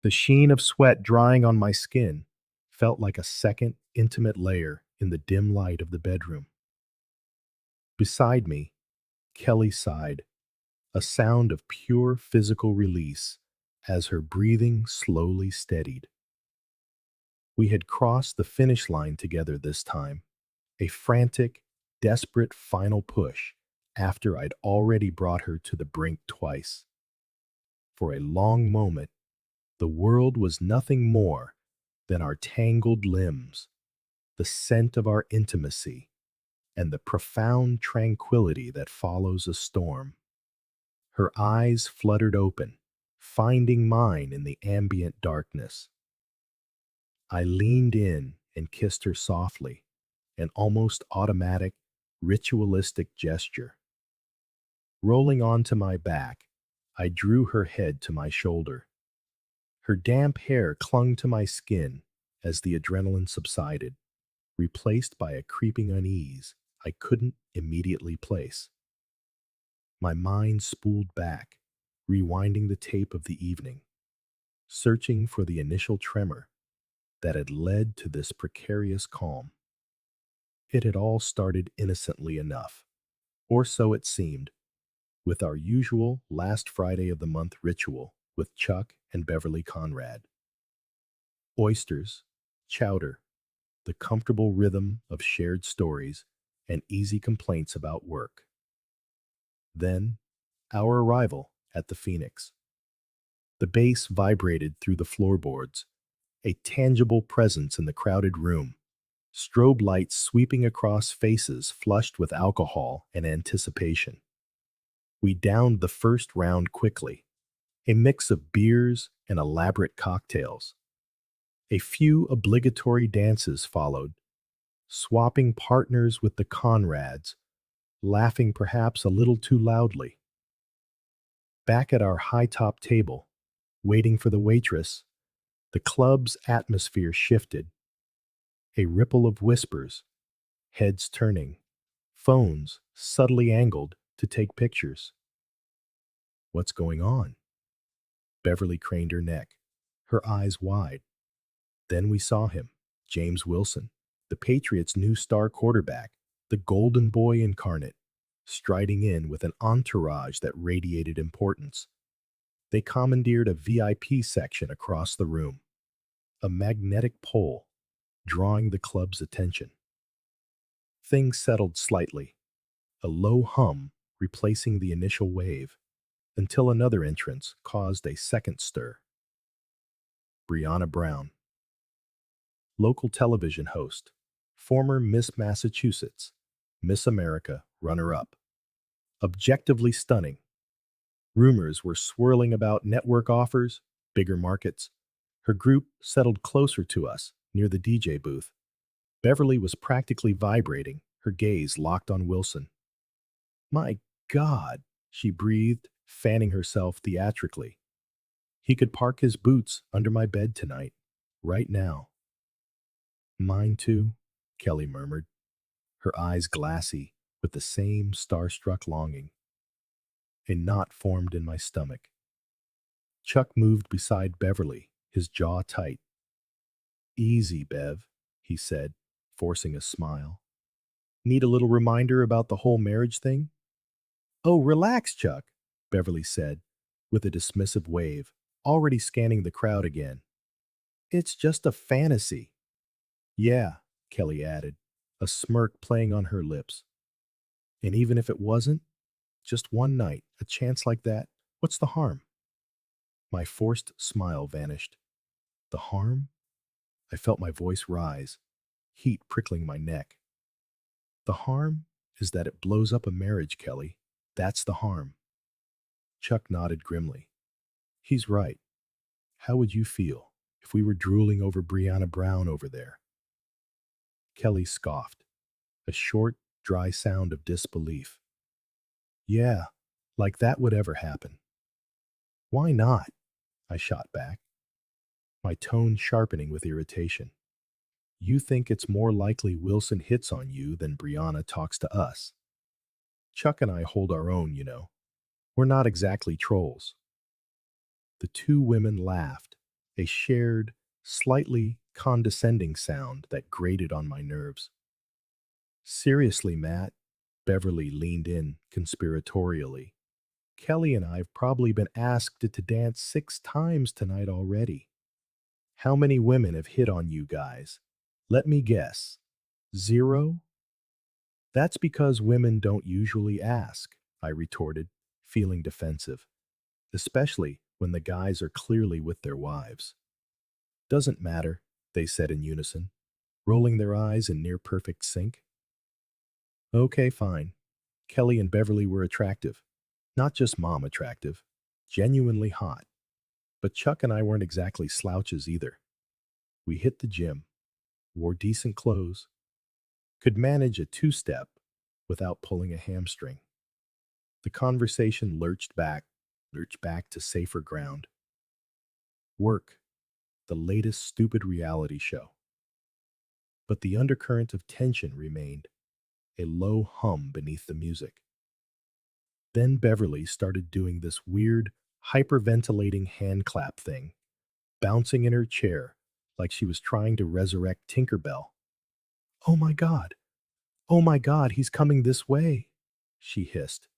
The sheen of sweat drying on my skin felt like a second, intimate layer in the dim light of the bedroom. Beside me, Kelly sighed, a sound of pure physical release as her breathing slowly steadied. We had crossed the finish line together this time, a frantic, desperate final push after I'd already brought her to the brink twice. For a long moment, the world was nothing more than our tangled limbs, the scent of our intimacy, and the profound tranquility that follows a storm. Her eyes fluttered open, finding mine in the ambient darkness. I leaned in and kissed her softly, an almost automatic, ritualistic gesture. Rolling onto my back, I drew her head to my shoulder. Her damp hair clung to my skin as the adrenaline subsided, replaced by a creeping unease I couldn't immediately place. My mind spooled back, rewinding the tape of the evening, searching for the initial tremor that had led to this precarious calm. It had all started innocently enough, or so it seemed, with our usual last Friday of the month ritual with Chuck and Beverly Conrad. Oysters, chowder, the comfortable rhythm of shared stories, and easy complaints about work. Then, our arrival at the Phoenix. The bass vibrated through the floorboards, a tangible presence in the crowded room, strobe lights sweeping across faces flushed with alcohol and anticipation. We downed the first round quickly, a mix of beers and elaborate cocktails. A few obligatory dances followed, swapping partners with the Conrads, laughing perhaps a little too loudly. Back at our high-top table, waiting for the waitress, the club's atmosphere shifted. A ripple of whispers, heads turning, phones subtly angled to take pictures. What's going on? Beverly craned her neck, her eyes wide. Then we saw him, James Wilson, the Patriots' new star quarterback, the golden boy incarnate, striding in with an entourage that radiated importance. They commandeered a VIP section across the room, a magnetic pole, drawing the club's attention. Things settled slightly, a low hum replacing the initial wave, until another entrance caused a second stir. Brianna Brown, local television host, former Miss Massachusetts, Miss America runner-up. Objectively stunning. Rumors were swirling about network offers, bigger markets. Her group settled closer to us, near the DJ booth. Beverly was practically vibrating, her gaze locked on Wilson. My God, she breathed, fanning herself theatrically. He could park his boots under my bed tonight, right now. Mine too, Kelly murmured, her eyes glassy with the same starstruck longing. A knot formed in my stomach. Chuck moved beside Beverly, his jaw tight. Easy, Bev, he said, forcing a smile. Need a little reminder about the whole marriage thing? Oh, relax, Chuck, Beverly said, with a dismissive wave, already scanning the crowd again. It's just a fantasy. Yeah, Kelly added, a smirk playing on her lips. And even if it wasn't, just one night, a chance like that, what's the harm? My forced smile vanished. The harm? I felt my voice rise, heat prickling my neck. The harm is that it blows up a marriage, Kelly. That's the harm. Chuck nodded grimly. He's right. How would you feel if we were drooling over Brianna Brown over there? Kelly scoffed, a short, dry sound of disbelief. Yeah, like that would ever happen. Why not? I shot back, my tone sharpening with irritation. You think it's more likely Wilson hits on you than Brianna talks to us. Chuck and I hold our own, you know. We're not exactly trolls. The two women laughed, a shared, slightly condescending sound that grated on my nerves. Seriously, Matt, Beverly leaned in conspiratorially. Kelly and I have probably been asked to dance 6 times tonight already. How many women have hit on you guys? Let me guess. 0? That's because women don't usually ask, I retorted, feeling defensive, especially when the guys are clearly with their wives. Doesn't matter, they said in unison, rolling their eyes in near perfect sync. Okay, fine. Kelly and Beverly were attractive. Not just mom attractive, genuinely hot. But Chuck and I weren't exactly slouches either. We hit the gym, wore decent clothes, could manage a two-step without pulling a hamstring. The conversation lurched back to safer ground. Work, the latest stupid reality show. But the undercurrent of tension remained, a low hum beneath the music. Then Beverly started doing this weird, hyperventilating hand clap thing, bouncing in her chair like she was trying to resurrect Tinkerbell. Oh my God! Oh my God, he's coming this way! She hissed,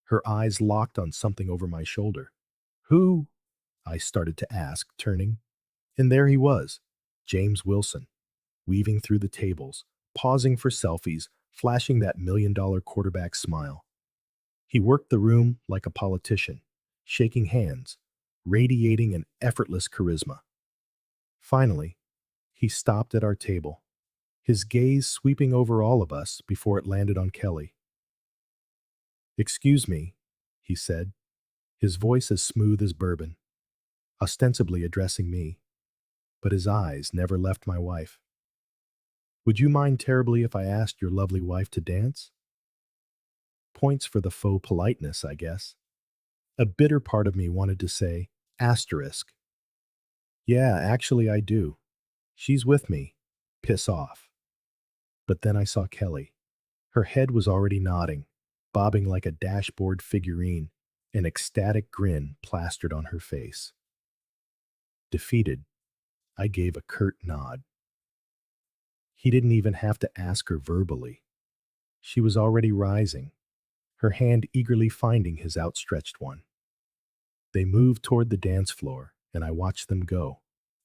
her eyes locked on something over my shoulder. Who? I started to ask, turning. And there he was, James Wilson, weaving through the tables, pausing for selfies, flashing that $1 million quarterback smile. He worked the room like a politician, shaking hands, radiating an effortless charisma. Finally, he stopped at our table, his gaze sweeping over all of us before it landed on Kelly. Excuse me, he said, his voice as smooth as bourbon, ostensibly addressing me, but his eyes never left my wife. Would you mind terribly if I asked your lovely wife to dance? Points for the faux politeness, I guess. A bitter part of me wanted to say, asterisk. Yeah, actually I do. She's with me. Piss off. But then I saw Kelly. Her head was already nodding, bobbing like a dashboard figurine, an ecstatic grin plastered on her face. Defeated, I gave a curt nod. He didn't even have to ask her verbally. She was already rising, her hand eagerly finding his outstretched one. They moved toward the dance floor, and I watched them go,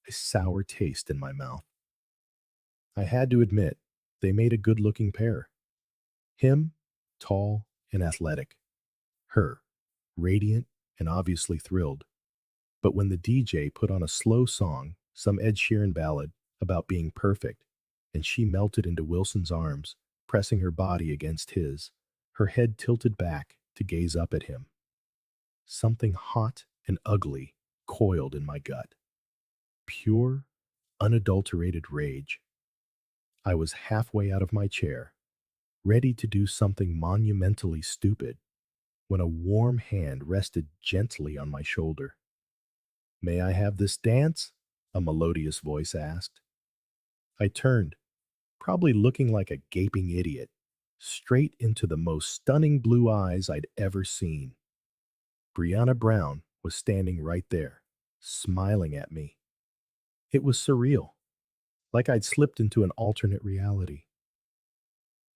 a sour taste in my mouth. I had to admit, they made a good-looking pair. Him, tall and athletic. Her, radiant and obviously thrilled. But when the DJ put on a slow song, some Ed Sheeran ballad about being perfect, and she melted into Wilson's arms, pressing her body against his, her head tilted back to gaze up at him. Something hot and ugly coiled in my gut. Pure, unadulterated rage. I was halfway out of my chair, ready to do something monumentally stupid, when a warm hand rested gently on my shoulder. May I have this dance? A melodious voice asked. I turned, probably looking like a gaping idiot, straight into the most stunning blue eyes I'd ever seen. Brianna Brown was standing right there, smiling at me. It was surreal, like I'd slipped into an alternate reality.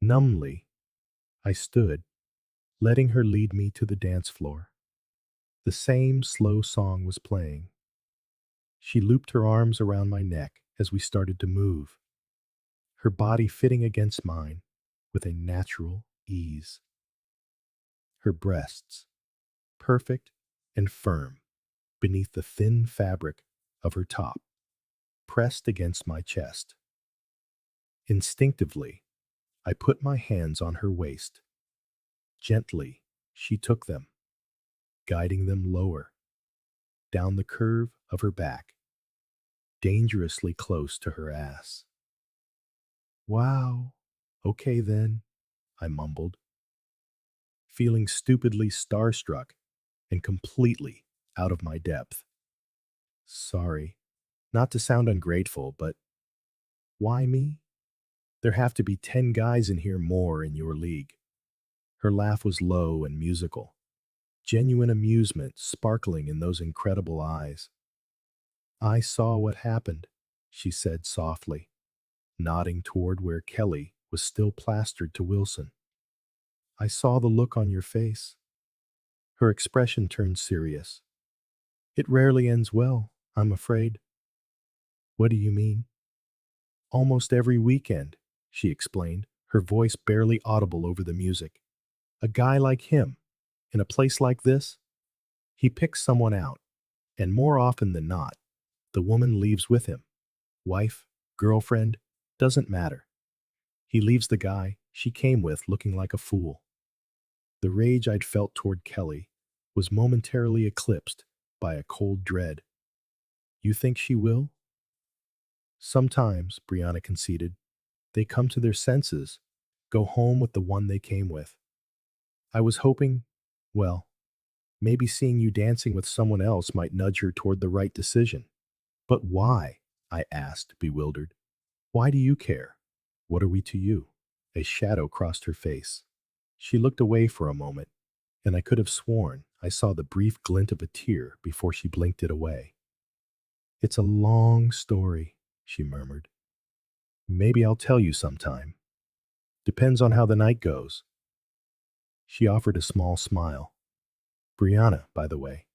Numbly, I stood, letting her lead me to the dance floor. The same slow song was playing. She looped her arms around my neck as we started to move, her body fitting against mine with a natural ease. Her breasts, perfect and firm, beneath the thin fabric of her top, pressed against my chest. Instinctively, I put my hands on her waist. Gently, she took them, guiding them lower, down the curve of her back, dangerously close to her ass. Wow, okay then, I mumbled, feeling stupidly starstruck and completely out of my depth. Sorry, not to sound ungrateful, but why me? There have to be 10 guys in here more in your league. Her laugh was low and musical, genuine amusement sparkling in those incredible eyes. I saw what happened, she said softly, nodding toward where Kelly was still plastered to Wilson. I saw the look on your face. Her expression turned serious. It rarely ends well, I'm afraid. What do you mean? Almost every weekend, she explained, her voice barely audible over the music. A guy like him, in a place like this, he picks someone out, and more often than not, the woman leaves with him. Wife, girlfriend, doesn't matter. He leaves the guy she came with looking like a fool. The rage I'd felt toward Kelly was momentarily eclipsed by a cold dread. You think she will? Sometimes, Brianna conceded, they come to their senses, go home with the one they came with. I was hoping, well, maybe seeing you dancing with someone else might nudge her toward the right decision. But why? I asked, bewildered. Why do you care? What are we to you? A shadow crossed her face. She looked away for a moment, and I could have sworn I saw the brief glint of a tear before she blinked it away. It's a long story, she murmured. Maybe I'll tell you sometime. Depends on how the night goes. She offered a small smile. Brianna, by the way.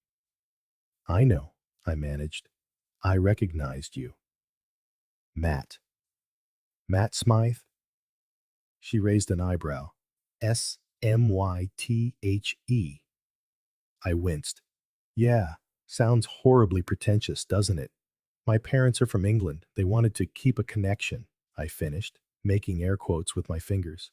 I know, I managed. I recognized you. Matt. Matt Smythe? She raised an eyebrow. Smythe. I winced. Yeah, sounds horribly pretentious, doesn't it? My parents are from England. They wanted to keep a connection, I finished, making air quotes with my fingers.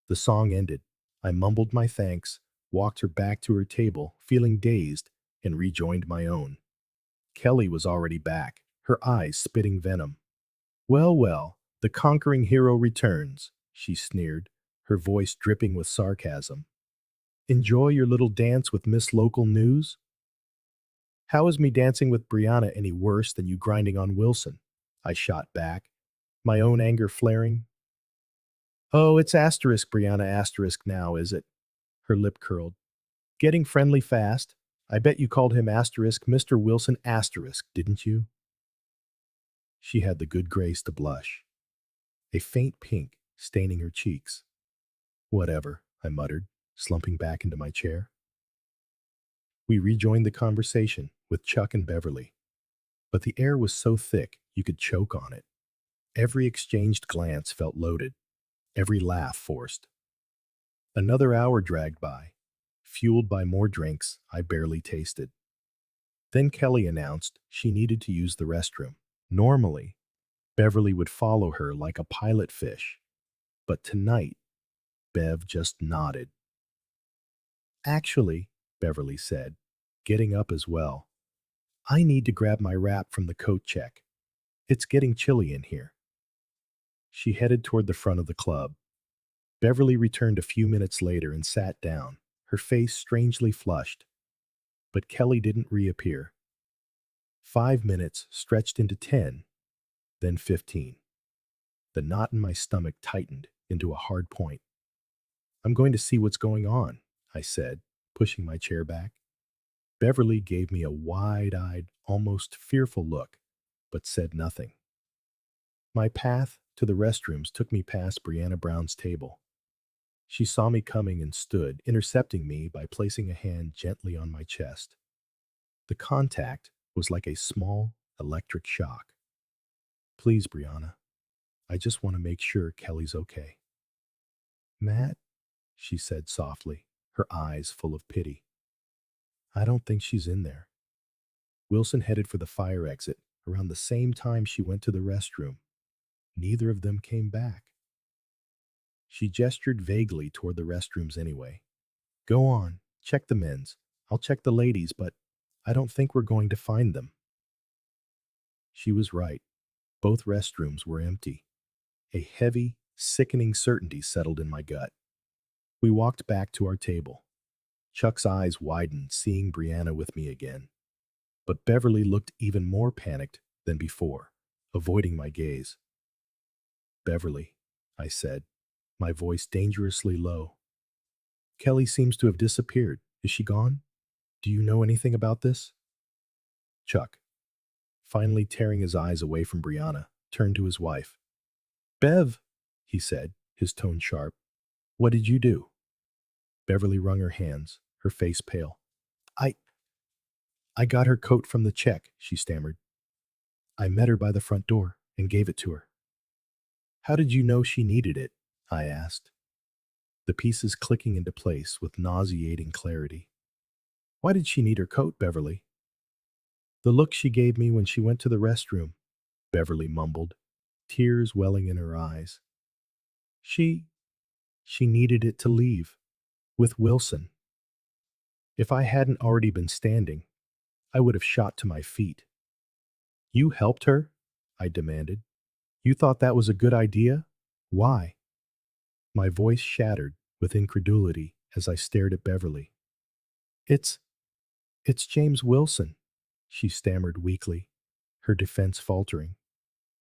The song ended. I mumbled my thanks, walked her back to her table, feeling dazed, and rejoined my own. Kelly was already back, her eyes spitting venom. Well, well, the conquering hero returns, she sneered, her voice dripping with sarcasm. Enjoy your little dance with Miss Local News? How is me dancing with Brianna any worse than you grinding on Wilson? I shot back, my own anger flaring. Oh, it's asterisk Brianna asterisk now, is it? Her lip curled. Getting friendly fast. I bet you called him asterisk Mr. Wilson asterisk, didn't you? She had the good grace to blush, a faint pink staining her cheeks. Whatever, I muttered, slumping back into my chair. We rejoined the conversation with Chuck and Beverly, but the air was so thick you could choke on it. Every exchanged glance felt loaded, every laugh forced. Another hour dragged by, fueled by more drinks I barely tasted. Then Kelly announced she needed to use the restroom. Normally, Beverly would follow her like a pilot fish, but tonight, Bev just nodded. Actually, Beverly said, getting up as well, I need to grab my wrap from the coat check. It's getting chilly in here. She headed toward the front of the club. Beverly returned a few minutes later and sat down, her face strangely flushed. But Kelly didn't reappear. 5 minutes stretched into 10, then 15. The knot in my stomach tightened into a hard point. I'm going to see what's going on, I said, pushing my chair back. Beverly gave me a wide-eyed, almost fearful look, but said nothing. My path to the restrooms took me past Brianna Brown's table. She saw me coming and stood, intercepting me by placing a hand gently on my chest. The contact was like a small electric shock. Please, Brianna, I just want to make sure Kelly's okay. Matt, she said softly, her eyes full of pity. I don't think she's in there. Wilson headed for the fire exit around the same time she went to the restroom. Neither of them came back. She gestured vaguely toward the restrooms anyway. Go on, check the men's. I'll check the ladies, but I don't think we're going to find them. She was right. Both restrooms were empty. A heavy, sickening certainty settled in my gut. We walked back to our table. Chuck's eyes widened, seeing Brianna with me again. But Beverly looked even more panicked than before, avoiding my gaze. Beverly, I said, my voice dangerously low. Kelly seems to have disappeared. Is she gone? Do you know anything about this? Chuck. finally tearing his eyes away from Brianna, turned to his wife. Bev, he said, his tone sharp. What did you do? Beverly wrung her hands, her face pale. I I got her coat from the check, she stammered. I met her by the front door and gave it to her. How did you know she needed it? I asked, the pieces clicking into place with nauseating clarity. Why did she need her coat, Beverly? The look she gave me when she went to the restroom, Beverly mumbled, tears welling in her eyes. She needed it to leave, with Wilson. If I hadn't already been standing, I would have shot to my feet. You helped her? I demanded. You thought that was a good idea? Why? My voice shattered with incredulity as I stared at Beverly. It's James Wilson, she stammered weakly, her defense faltering.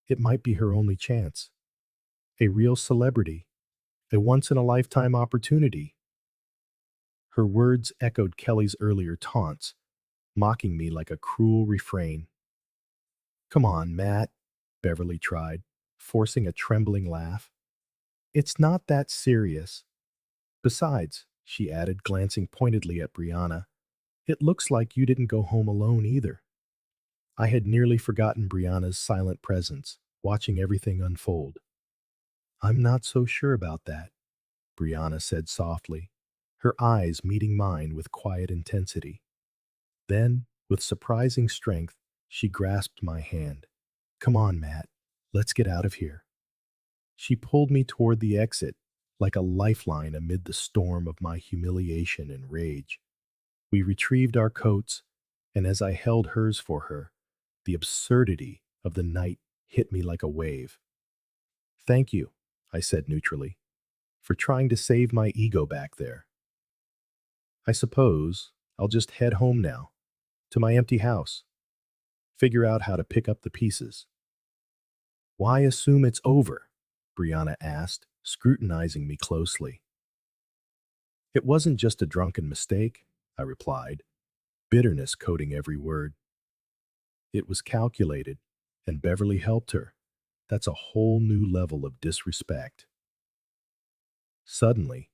It might be her only chance. A real celebrity, a once-in-a-lifetime opportunity. Her words echoed Kelly's earlier taunts, mocking me like a cruel refrain. Come on, Matt, Beverly tried, forcing a trembling laugh. It's not that serious. Besides, she added, glancing pointedly at Brianna, it looks like you didn't go home alone either. I had nearly forgotten Brianna's silent presence, watching everything unfold. I'm not so sure about that, Brianna said softly, her eyes meeting mine with quiet intensity. Then, with surprising strength, she grasped my hand. Come on, Matt, let's get out of here. She pulled me toward the exit, like a lifeline amid the storm of my humiliation and rage. We retrieved our coats, and as I held hers for her, the absurdity of the night hit me like a wave. Thank you, I said neutrally, for trying to save my ego back there. I suppose I'll just head home now, to my empty house. Figure out how to pick up the pieces. Why assume it's over? Brianna asked, scrutinizing me closely. It wasn't just a drunken mistake, I replied, bitterness coating every word. It was calculated, and Beverly helped her. That's a whole new level of disrespect. Suddenly,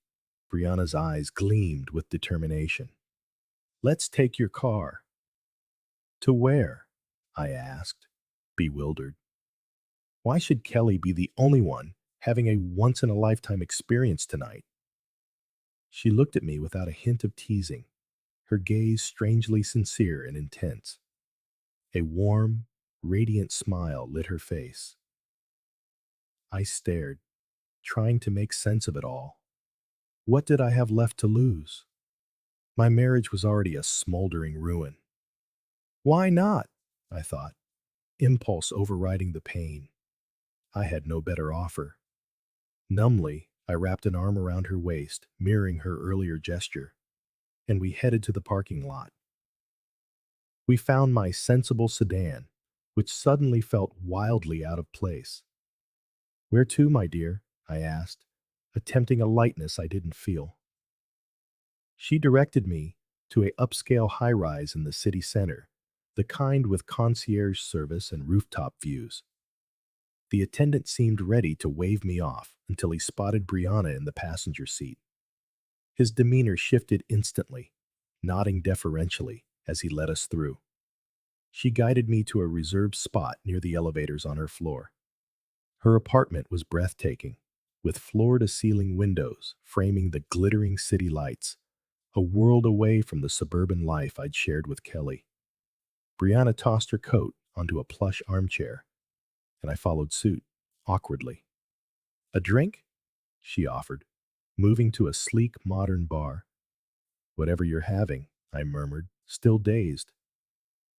Brianna's eyes gleamed with determination. Let's take your car. To where? I asked, bewildered. Why should Kelly be the only one having a once-in-a-lifetime experience tonight? She looked at me without a hint of teasing, her gaze strangely sincere and intense. A warm, radiant smile lit her face. I stared, trying to make sense of it all. What did I have left to lose? My marriage was already a smoldering ruin. Why not? I thought, impulse overriding the pain. I had no better offer. Numbly, I wrapped an arm around her waist, mirroring her earlier gesture, and we headed to the parking lot. We found my sensible sedan, which suddenly felt wildly out of place. Where to, my dear? I asked, attempting a lightness I didn't feel. She directed me to a upscale high-rise in the city center, the kind with concierge service and rooftop views. The attendant seemed ready to wave me off until he spotted Brianna in the passenger seat. His demeanor shifted instantly, nodding deferentially as he led us through. She guided me to a reserved spot near the elevators on her floor. Her apartment was breathtaking, with floor-to-ceiling windows framing the glittering city lights, a world away from the suburban life I'd shared with Kelly. Brianna tossed her coat onto a plush armchair, and I followed suit, awkwardly. A drink? She offered, moving to a sleek, modern bar. Whatever you're having, I murmured, still dazed.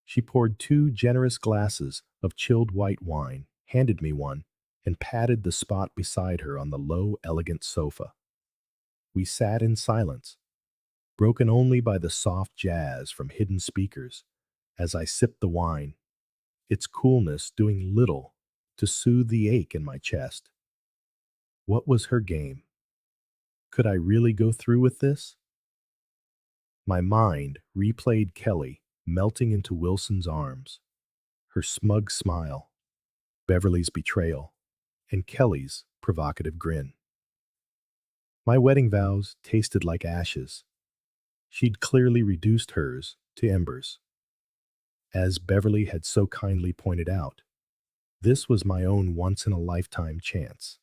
She poured 2 generous glasses of chilled white wine, handed me one, and patted the spot beside her on the low, elegant sofa. We sat in silence, broken only by the soft jazz from hidden speakers, as I sipped the wine, its coolness doing little to soothe the ache in my chest. What was her game? Could I really go through with this? My mind replayed Kelly melting into Wilson's arms, her smug smile, Beverly's betrayal, and Kelly's provocative grin. My wedding vows tasted like ashes. She'd clearly reduced hers to embers. As Beverly had so kindly pointed out, this was my own once-in-a-lifetime chance.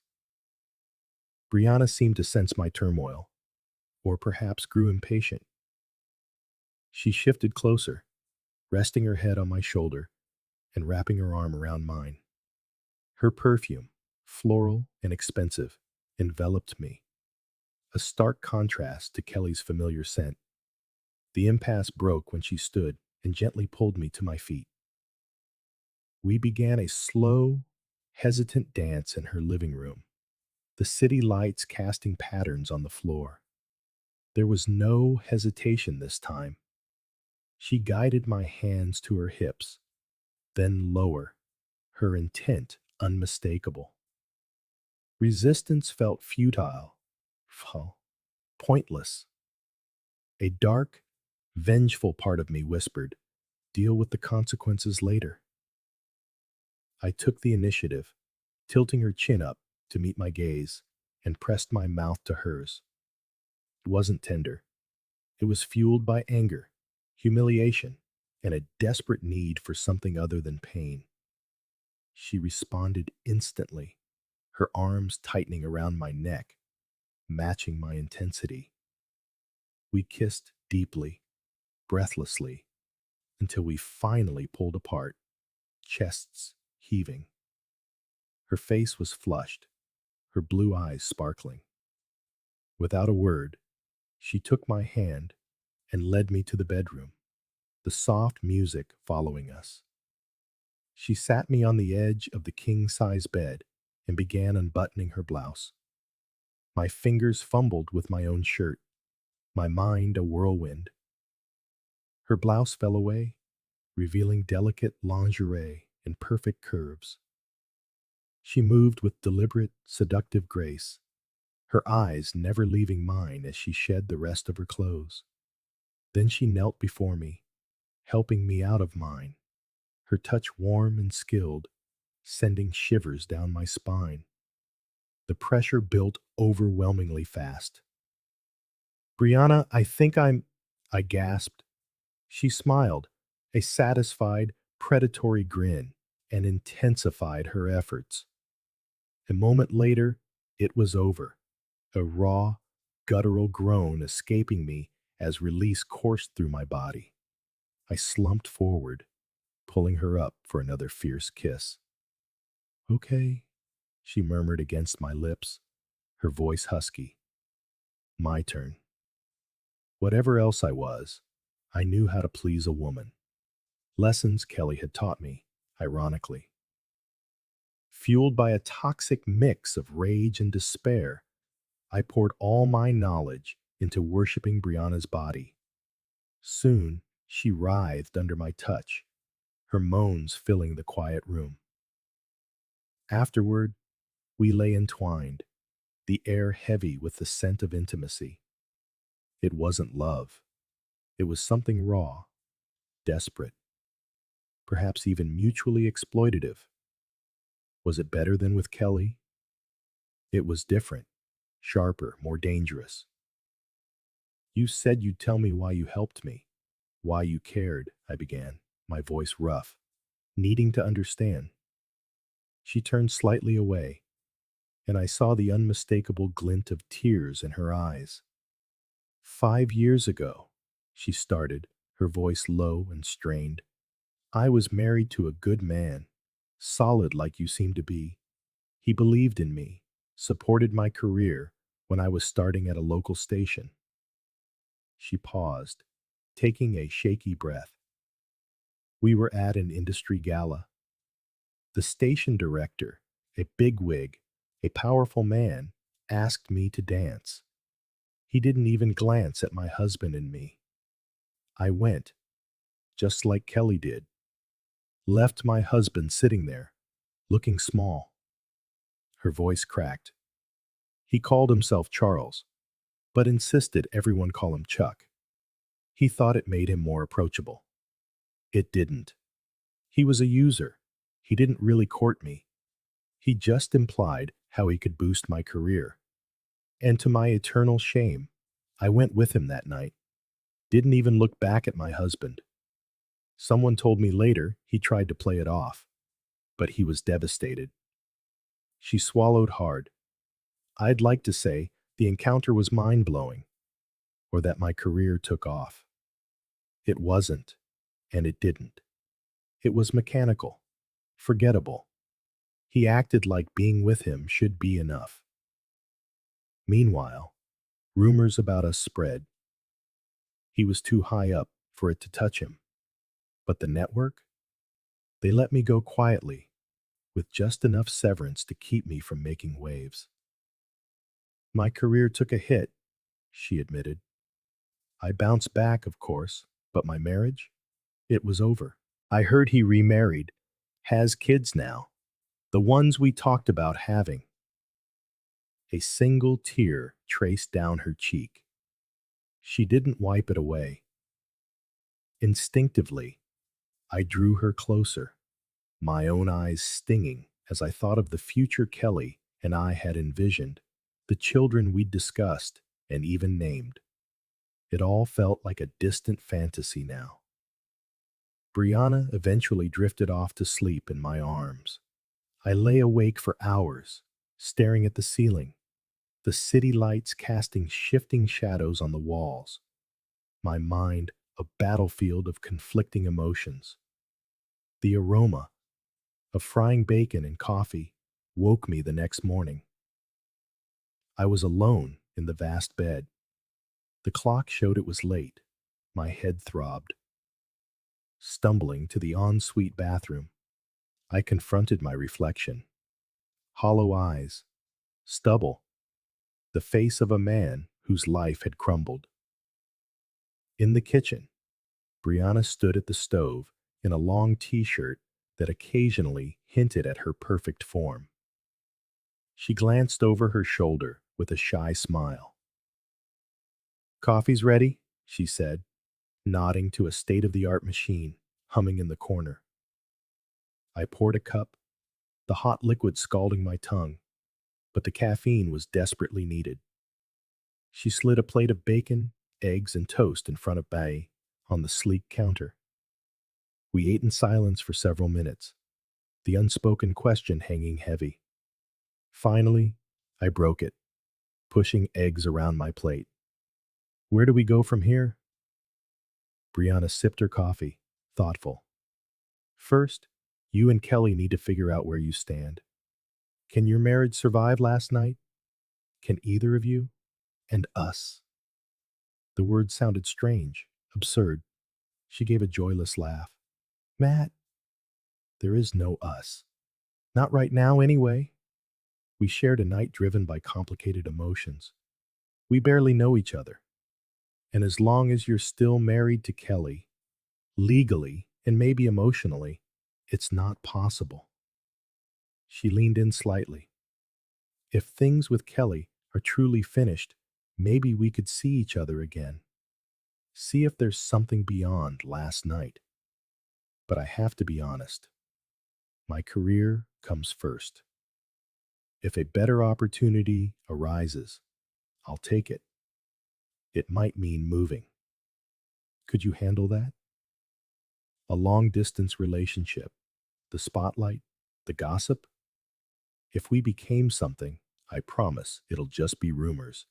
Brianna seemed to sense my turmoil, or perhaps grew impatient. She shifted closer, resting her head on my shoulder and wrapping her arm around mine. Her perfume, floral and expensive, enveloped me, a stark contrast to Kelly's familiar scent. The impasse broke when she stood and gently pulled me to my feet. We began a slow, hesitant dance in her living room, the city lights casting patterns on the floor. There was no hesitation this time. She guided my hands to her hips, then lower, her intent unmistakable. Resistance felt futile, well, pointless. A dark, vengeful part of me whispered, "Deal with the consequences later." I took the initiative, tilting her chin up to meet my gaze, and pressed my mouth to hers. It wasn't tender. It was fueled by anger, humiliation, and a desperate need for something other than pain. She responded instantly, her arms tightening around my neck, matching my intensity. We kissed deeply, breathlessly, until we finally pulled apart, chests heaving. Her face was flushed, her blue eyes sparkling. Without a word, she took my hand and led me to the bedroom, the soft music following us. She sat me on the edge of the king-size bed and began unbuttoning her blouse. My fingers fumbled with my own shirt, my mind a whirlwind. Her blouse fell away, revealing delicate lingerie in perfect curves. She moved with deliberate, seductive grace, her eyes never leaving mine as she shed the rest of her clothes. Then she knelt before me, helping me out of mine, her touch warm and skilled, sending shivers down my spine. The pressure built overwhelmingly fast. "Brianna, I gasped. She smiled, a satisfied, predatory grin, and intensified her efforts. A moment later, it was over, a raw, guttural groan escaping me as release coursed through my body. I slumped forward, pulling her up for another fierce kiss. "Okay," she murmured against my lips, her voice husky. My turn. Whatever else I was, I knew how to please a woman. Lessons Kelly had taught me, ironically. Fueled by a toxic mix of rage and despair, I poured all my knowledge into worshiping Brianna's body. Soon, she writhed under my touch, her moans filling the quiet room. Afterward, we lay entwined, the air heavy with the scent of intimacy. It wasn't love. It was something raw, desperate, perhaps even mutually exploitative. Was it better than with Kelly? It was different, sharper, more dangerous. "You said you'd tell me why you helped me, why you cared," I began, my voice rough, needing to understand. She turned slightly away, and I saw the unmistakable glint of tears in her eyes. "5 years ago," she started, her voice low and strained, "I was married to a good man, solid like you seem to be. He believed in me, supported my career when I was starting at a local station." She paused, taking a shaky breath. We were at an industry gala. The station director, a bigwig, a powerful man, asked me to dance. He didn't even glance at my husband and me. I went, just like Kelly did, left my husband sitting there, looking small. Her voice cracked. He called himself Charles, but insisted everyone call him Chuck. He thought it made him more approachable. It didn't. He was a user. He didn't really court me. He just implied how he could boost my career. And to my eternal shame, I went with him that night. Didn't even look back at my husband. Someone told me later he tried to play it off, but he was devastated. She swallowed hard. I'd like to say the encounter was mind-blowing, or that my career took off. It wasn't, and it didn't. It was mechanical, forgettable. He acted like being with him should be enough. Meanwhile, rumors about us spread. He was too high up for it to touch him. But the network? They let me go quietly, with just enough severance to keep me from making waves. My career took a hit, she admitted. I bounced back, of course, but my marriage? It was over. I heard he remarried, has kids now, the ones we talked about having. A single tear traced down her cheek. She didn't wipe it away. Instinctively, I drew her closer, my own eyes stinging as I thought of the future Kelly and I had envisioned, the children we'd discussed and even named. It all felt like a distant fantasy now. Brianna eventually drifted off to sleep in my arms. I lay awake for hours, staring at the ceiling, the city lights casting shifting shadows on the walls, my mind a battlefield of conflicting emotions. The aroma of frying bacon and coffee woke me the next morning. I was alone in the vast bed. The clock showed it was late. My head throbbed. Stumbling to the ensuite bathroom, I confronted my reflection. Hollow eyes, stubble, the face of a man whose life had crumbled. In the kitchen, Brianna stood at the stove in a long t-shirt that occasionally hinted at her perfect form. She glanced over her shoulder with a shy smile. "Coffee's ready," she said, nodding to a state-of-the-art machine humming in the corner. I poured a cup, the hot liquid scalding my tongue, but the caffeine was desperately needed. She slid a plate of bacon, eggs, and toast in front of Bay on the sleek counter. We ate in silence for several minutes, the unspoken question hanging heavy. Finally, I broke it, pushing eggs around my plate. "Where do we go from here?" Brianna sipped her coffee, thoughtful. "First, you and Kelly need to figure out where you stand. Can your marriage survive last night? Can either of you? And us?" The words sounded strange, absurd. She gave a joyless laugh. "Matt, there is no us. Not right now, anyway. We shared a night driven by complicated emotions. We barely know each other. And as long as you're still married to Kelly, legally and maybe emotionally, it's not possible." She leaned in slightly. "If things with Kelly are truly finished, maybe we could see each other again. See if there's something beyond last night. But I have to be honest. My career comes first. If a better opportunity arises, I'll take it. It might mean moving. Could you handle that? A long-distance relationship, the spotlight, the gossip? If we became something, I promise it'll just be rumors.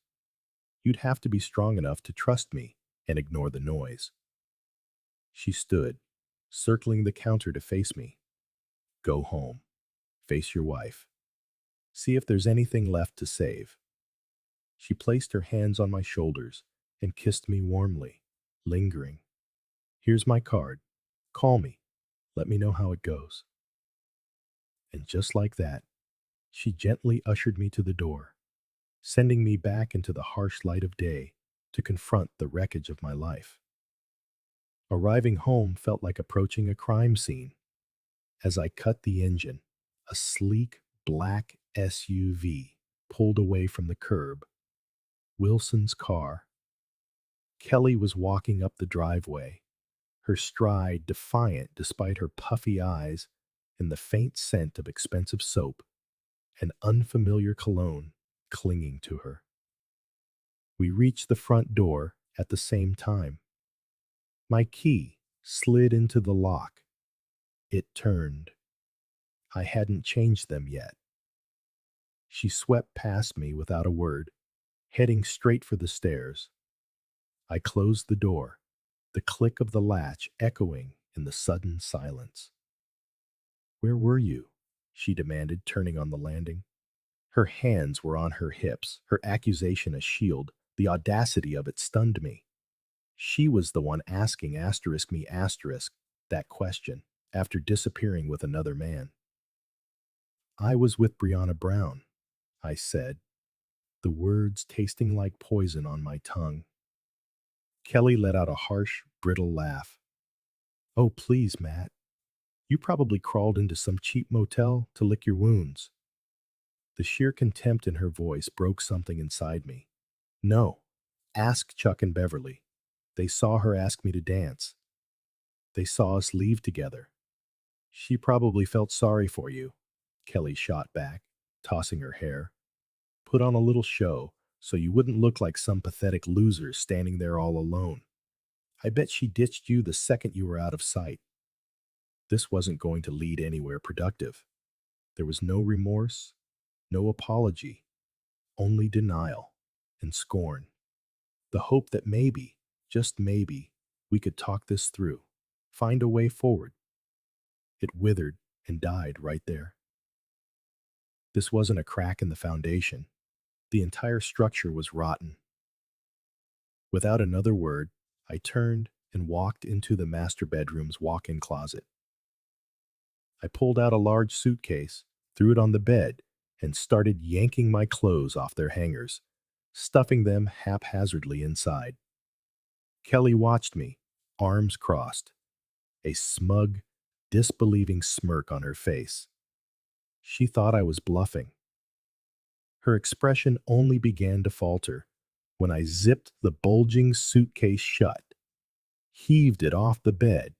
You'd have to be strong enough to trust me and ignore the noise." She stood, circling the counter to face me. "Go home. Face your wife. See if there's anything left to save." She placed her hands on my shoulders and kissed me warmly, lingering. "Here's my card. Call me. Let me know how it goes." And just like that, she gently ushered me to the door, sending me back into the harsh light of day to confront the wreckage of my life. Arriving home felt like approaching a crime scene. As I cut the engine, a sleek black SUV pulled away from the curb. Wilson's car. Kelly was walking up the driveway, her stride defiant despite her puffy eyes and the faint scent of expensive soap and unfamiliar cologne clinging to her. We reached the front door at the same time. My key slid into the lock. It turned. I hadn't changed them yet. She swept past me without a word, heading straight for the stairs. I closed the door, the click of the latch echoing in the sudden silence. "Where were you?" she demanded, turning on the landing. Her hands were on her hips, her accusation a shield. The audacity of it stunned me. She was the one asking me that question after disappearing with another man. "I was with Brianna Brown," I said, the words tasting like poison on my tongue. Kelly let out a harsh, brittle laugh. "Oh, please, Matt. You probably crawled into some cheap motel to lick your wounds." The sheer contempt in her voice broke something inside me. "No. Ask Chuck and Beverly. They saw her ask me to dance. They saw us leave together. She probably felt sorry for you," Kelly shot back, tossing her hair. "Put on a little show so you wouldn't look like some pathetic loser standing there all alone. I bet she ditched you the second you were out of sight." This wasn't going to lead anywhere productive. There was no remorse, no apology, only denial and scorn. The hope that maybe, just maybe, we could talk this through, find a way forward. It withered and died right there. This wasn't a crack in the foundation. The entire structure was rotten. Without another word, I turned and walked into the master bedroom's walk-in closet. I pulled out a large suitcase, threw it on the bed, and started yanking my clothes off their hangers, stuffing them haphazardly inside. Kelly watched me, arms crossed, a smug, disbelieving smirk on her face. She thought I was bluffing. Her expression only began to falter when I zipped the bulging suitcase shut, heaved it off the bed,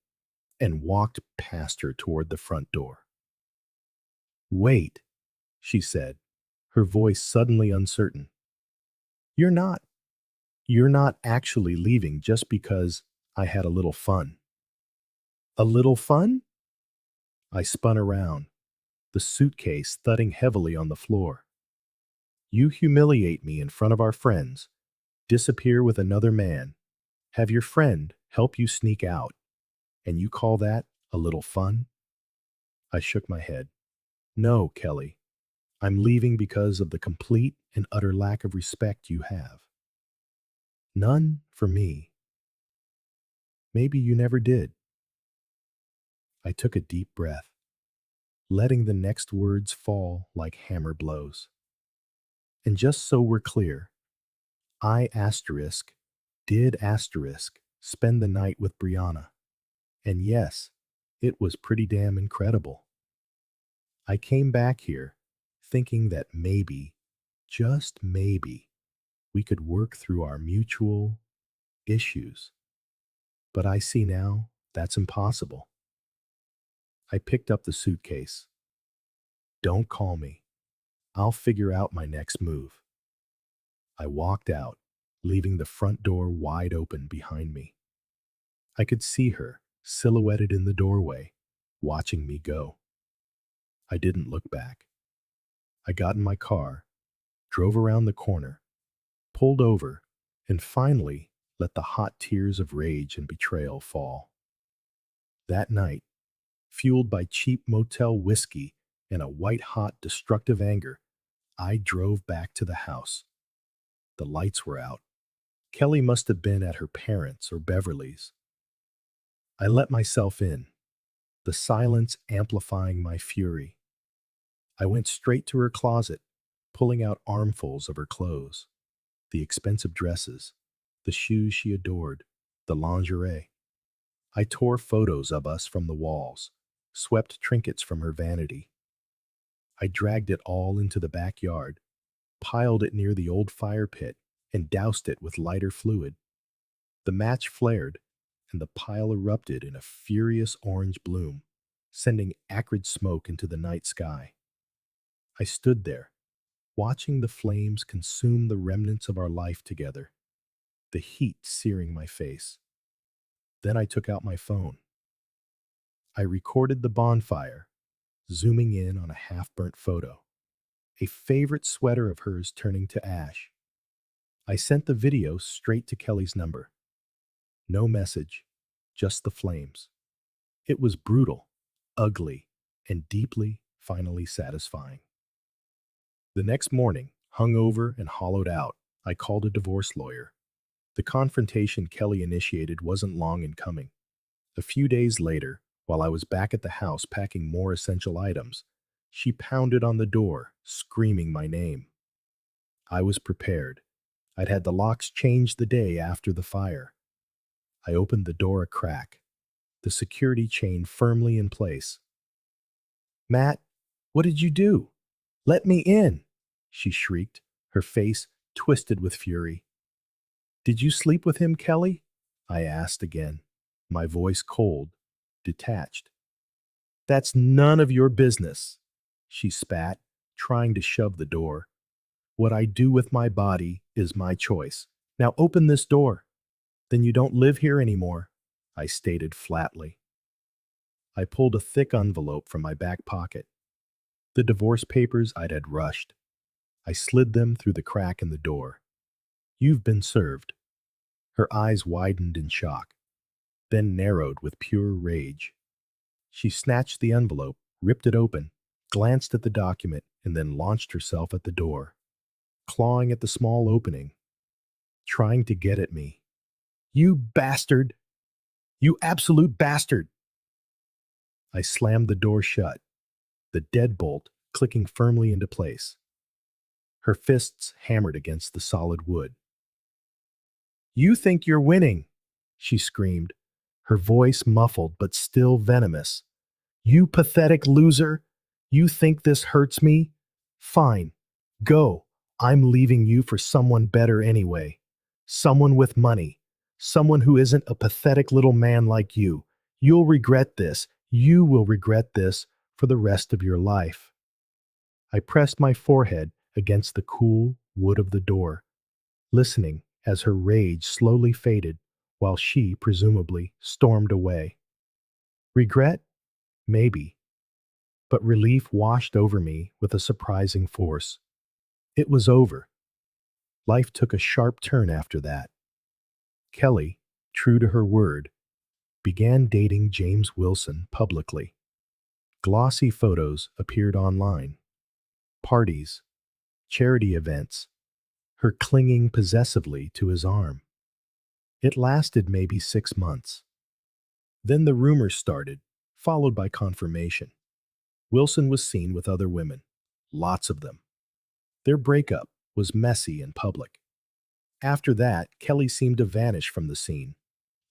and walked past her toward the front door. "Wait," she said, her voice suddenly uncertain. You're not, you're not actually leaving just because I had a little fun." "A little fun?" I spun around, the suitcase thudding heavily on the floor. "You humiliate me in front of our friends, disappear with another man, have your friend help you sneak out, and you call that a little fun?" I shook my head. "No, Kelly. I'm leaving because of the complete and utter lack of respect you have." "None for me." "Maybe you never did." I took a deep breath, letting the next words fall like hammer blows. "And just so we're clear, I did spend the night with Brianna. And yes, it was pretty damn incredible. I came back here thinking that maybe, just maybe, we could work through our mutual issues. But I see now that's impossible." I picked up the suitcase. "Don't call me. I'll figure out my next move." I walked out, leaving the front door wide open behind me. I could see her, silhouetted in the doorway, watching me go. I didn't look back. I got in my car, drove around the corner, pulled over, and finally let the hot tears of rage and betrayal fall. That night, fueled by cheap motel whiskey and a white-hot destructive anger, I drove back to the house. The lights were out. Kelly must have been at her parents' or Beverly's. I let myself in, the silence amplifying my fury. I went straight to her closet, pulling out armfuls of her clothes, the expensive dresses, the shoes she adored, the lingerie. I tore photos of us from the walls, swept trinkets from her vanity. I dragged it all into the backyard, piled it near the old fire pit, and doused it with lighter fluid. The match flared, and the pile erupted in a furious orange bloom, sending acrid smoke into the night sky. I stood there, watching the flames consume the remnants of our life together, the heat searing my face. Then I took out my phone. I recorded the bonfire, zooming in on a half-burnt photo, a favorite sweater of hers turning to ash. I sent the video straight to Kelly's number. No message, just the flames. It was brutal, ugly, and deeply, finally satisfying. The next morning, hungover and hollowed out, I called a divorce lawyer. The confrontation Kelly initiated wasn't long in coming. A few days later, while I was back at the house packing more essential items, she pounded on the door, screaming my name. I was prepared. I'd had the locks changed the day after the fire. I opened the door a crack, the security chain firmly in place. "Matt, what did you do? Let me in!" she shrieked, her face twisted with fury. "Did you sleep with him, Kelly?" I asked again, my voice cold, detached. "That's none of your business," she spat, trying to shove the door. "What I do with my body is my choice. Now open this door." "Then you don't live here anymore," I stated flatly. I pulled a thick envelope from my back pocket. The divorce papers I'd had rushed. I slid them through the crack in the door. "You've been served." Her eyes widened in shock, then narrowed with pure rage. She snatched the envelope, ripped it open, glanced at the document, and then launched herself at the door, clawing at the small opening, trying to get at me. "You bastard! You absolute bastard!" I slammed the door shut, the deadbolt clicking firmly into place. Her fists hammered against the solid wood. "You think you're winning," she screamed, her voice muffled but still venomous. "You pathetic loser! You think this hurts me? Fine. Go. I'm leaving you for someone better anyway. Someone with money. Someone who isn't a pathetic little man like you. You'll regret this. You will regret this for the rest of your life." I pressed my forehead against the cool wood of the door, listening as her rage slowly faded while she, presumably, stormed away. Regret? Maybe. But relief washed over me with a surprising force. It was over. Life took a sharp turn after that. Kelly, true to her word, began dating James Wilson publicly. Glossy photos appeared online. Parties, charity events, her clinging possessively to his arm. It lasted maybe 6 months. Then the rumors started, followed by confirmation. Wilson was seen with other women, lots of them. Their breakup was messy and public. After that, Kelly seemed to vanish from the scene.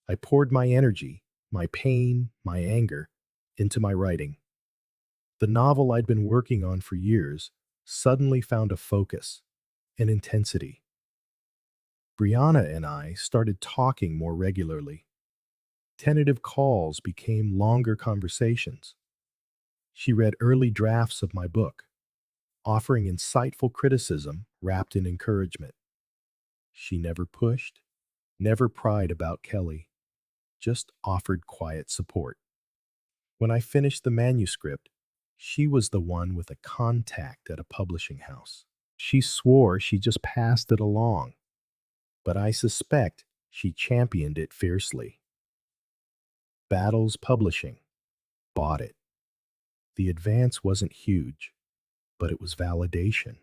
I poured my energy, my pain, my anger, into my writing. The novel I'd been working on for years suddenly found a focus, an intensity. Brianna and I started talking more regularly. Tentative calls became longer conversations. She read early drafts of my book, offering insightful criticism wrapped in encouragement. She never pushed, never pried about Kelly, just offered quiet support. When I finished the manuscript, she was the one with a contact at a publishing house. She swore she just passed it along, but I suspect she championed it fiercely. Battles Publishing bought it. The advance wasn't huge, but it was validation.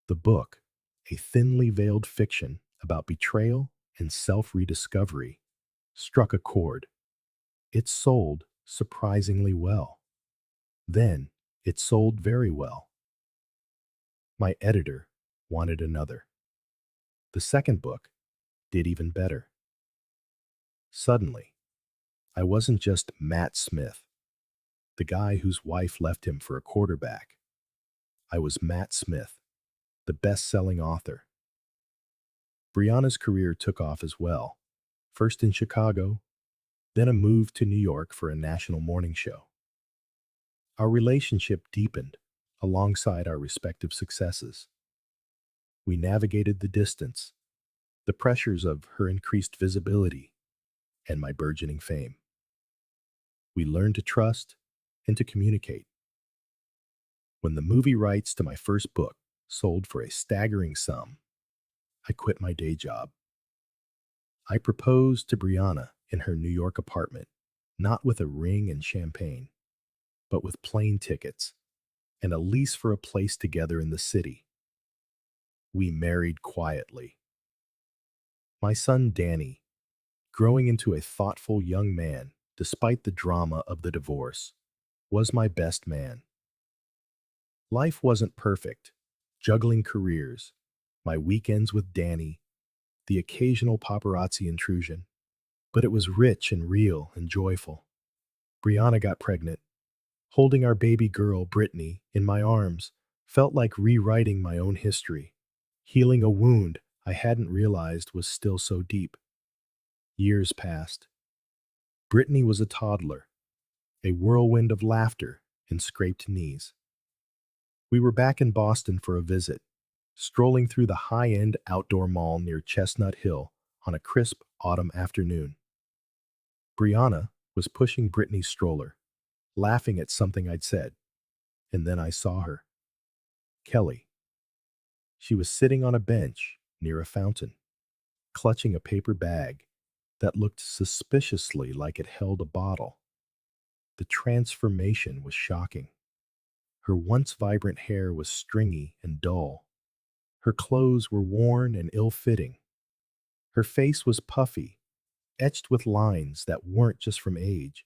The book, a thinly veiled fiction about betrayal and self-rediscovery, struck a chord. It sold surprisingly well. Then it sold very well. My editor wanted another. The second book did even better. Suddenly, I wasn't just Matt Smith, the guy whose wife left him for a quarterback. I was Matt Smith, the best-selling author. Brianna's career took off as well. first in Chicago, then a move to New York for a national morning show. Our relationship deepened alongside our respective successes. We navigated the distance, the pressures of her increased visibility, and my burgeoning fame. We learned to trust and to communicate. When the movie rights to my first book sold for a staggering sum, I quit my day job. I proposed to Brianna in her New York apartment, not with a ring and champagne, but with plane tickets and a lease for a place together in the city. We married quietly. My son Danny, growing into a thoughtful young man despite the drama of the divorce, was my best man. Life wasn't perfect, juggling careers, my weekends with Danny, the occasional paparazzi intrusion, but it was rich and real and joyful. Brianna got pregnant. Holding our baby girl, Brittany, in my arms felt like rewriting my own history, healing a wound I hadn't realized was still so deep. Years passed. Brittany was a toddler, a whirlwind of laughter and scraped knees. We were back in Boston for a visit, strolling through the high-end outdoor mall near Chestnut Hill on a crisp autumn afternoon. Brianna was pushing Brittany's stroller, laughing at something I'd said, and then I saw her. Kelly. She was sitting on a bench near a fountain, clutching a paper bag that looked suspiciously like it held a bottle. The transformation was shocking. Her once vibrant hair was stringy and dull. Her clothes were worn and ill-fitting. Her face was puffy, etched with lines that weren't just from age.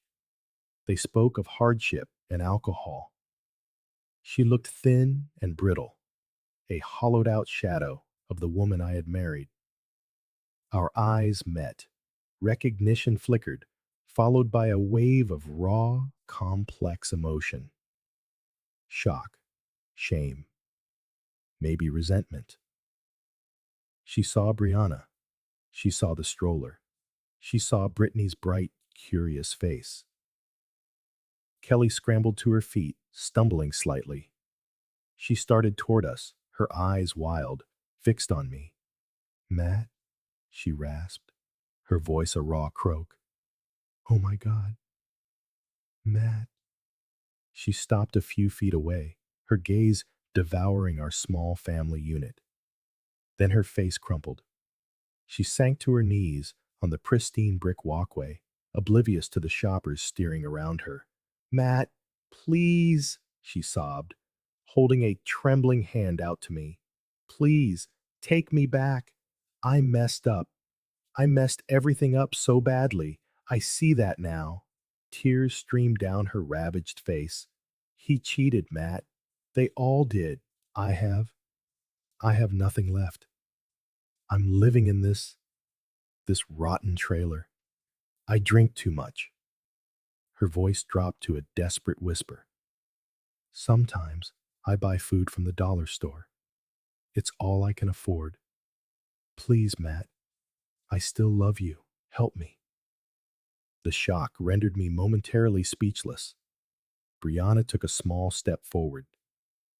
They spoke of hardship and alcohol. She looked thin and brittle, a hollowed-out shadow of the woman I had married. Our eyes met. Recognition flickered, followed by a wave of raw, complex emotion. Shock, shame, maybe resentment. She saw Brianna. She saw the stroller. She saw Brittany's bright, curious face. Kelly scrambled to her feet, stumbling slightly. She started toward us, her eyes wild, fixed on me. "Matt?" she rasped, her voice a raw croak. "Oh my God. Matt." She stopped a few feet away, her gaze devouring our small family unit. Then her face crumpled. She sank to her knees on the pristine brick walkway, oblivious to the shoppers steering around her. "Matt, please," she sobbed, holding a trembling hand out to me. "Please, take me back. I messed up. I messed everything up so badly. I see that now." Tears streamed down her ravaged face. "He cheated, Matt. They all did. I have. I have nothing left. I'm living in this rotten trailer. I drink too much." Her voice dropped to a desperate whisper. "Sometimes I buy food from the dollar store. It's all I can afford. Please, Matt, I still love you. Help me." The shock rendered me momentarily speechless. Brianna took a small step forward,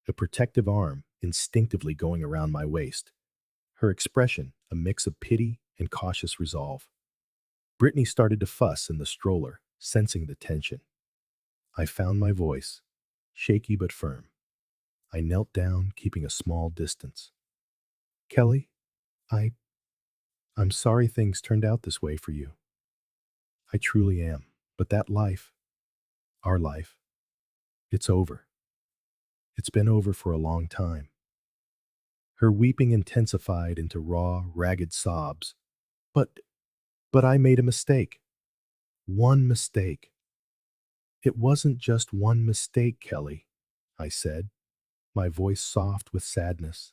a protective arm instinctively going around my waist, her expression a mix of pity and cautious resolve. Brittany started to fuss in the stroller, sensing the tension. I found my voice, shaky but firm. I knelt down, keeping a small distance. "Kelly, I, I'm sorry things turned out this way for you. I truly am. But that life, our life, it's over. It's been over for a long time." Her weeping intensified into raw, ragged sobs. But, but I made a mistake. One mistake. "It wasn't just one mistake, Kelly," I said, my voice soft with sadness.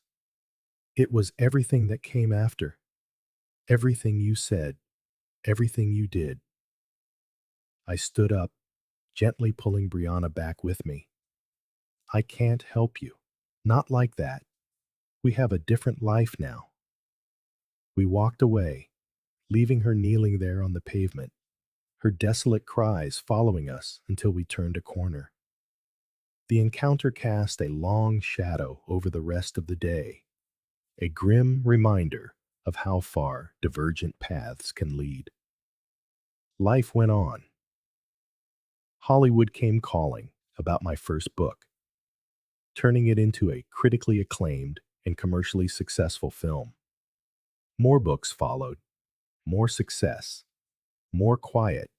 "It was everything that came after. Everything you said. Everything you did." I stood up, gently pulling Brianna back with me. "I can't help you. Not like that. We have a different life now." We walked away, leaving her kneeling there on the pavement, her desolate cries following us until we turned a corner. The encounter cast a long shadow over the rest of the day, a grim reminder of how far divergent paths can lead. Life went on. Hollywood came calling about my first book, turning it into a critically acclaimed and commercially successful film. More books followed, more success, more quiet,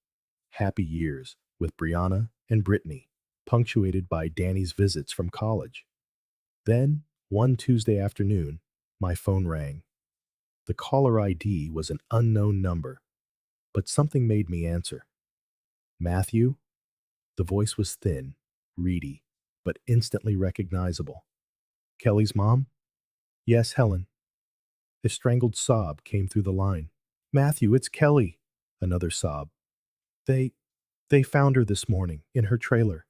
happy years with Brianna and Brittany, punctuated by Danny's visits from college. Then, one Tuesday afternoon, my phone rang. The caller ID was an unknown number, but something made me answer. Matthew? The voice was thin, reedy, but instantly recognizable. Kelly's mom? Yes, Helen. A strangled sob came through the line. Matthew, it's Kelly. Another sob. They, they found her this morning, in her trailer.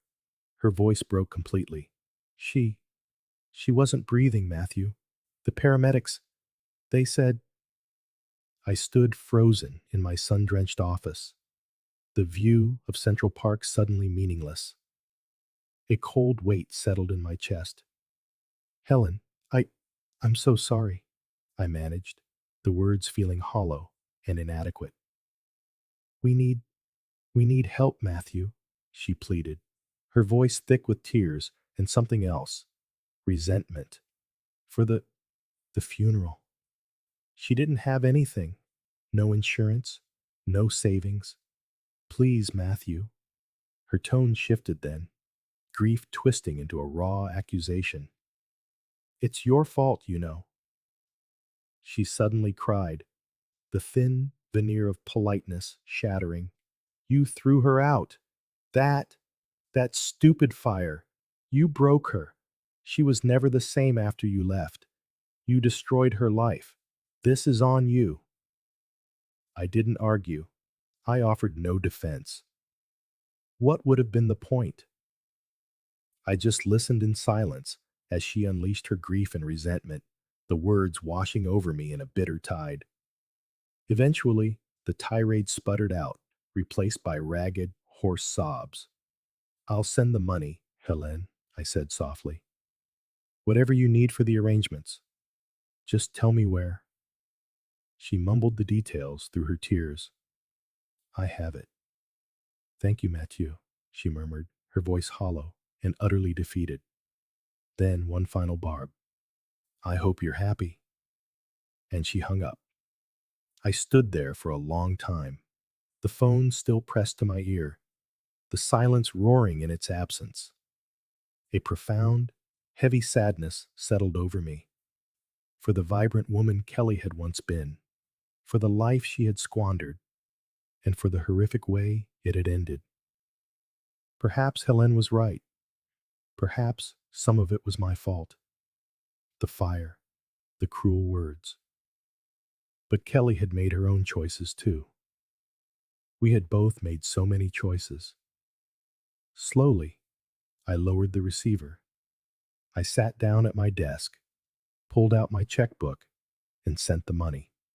Her voice broke completely. She wasn't breathing, Matthew. The paramedics, they said. I stood frozen in my sun-drenched office, the view of Central Park suddenly meaningless. A cold weight settled in my chest. Helen, I'm so sorry, I managed, the words feeling hollow and inadequate. We need, we need help, Matthew, she pleaded, her voice thick with tears and something else, resentment, for the funeral. She didn't have anything, no insurance, no savings. Please, Matthew. Her tone shifted then, grief twisting into a raw accusation. It's your fault, you know. She suddenly cried, the thin veneer of politeness shattering. You threw her out. That, that stupid fire. You broke her. She was never the same after you left. You destroyed her life. This is on you. I didn't argue. I offered no defense. What would have been the point? I just listened in silence as she unleashed her grief and resentment, the words washing over me in a bitter tide. Eventually, the tirade sputtered out, replaced by ragged, hoarse sobs. I'll send the money, Helene, I said softly. Whatever you need for the arrangements. Just tell me where. She mumbled the details through her tears. I have it. Thank you, Mathieu, she murmured, her voice hollow and utterly defeated. Then one final barb. I hope you're happy. And she hung up. I stood there for a long time, the phone still pressed to my ear, the silence roaring in its absence. A profound, heavy sadness settled over me. For the vibrant woman Kelly had once been, for the life she had squandered, and for the horrific way it had ended. Perhaps Helene was right. Perhaps some of it was my fault. The fire, the cruel words. But Kelly had made her own choices too. We had both made so many choices. Slowly, I lowered the receiver. I sat down at my desk, pulled out my checkbook, and sent the money.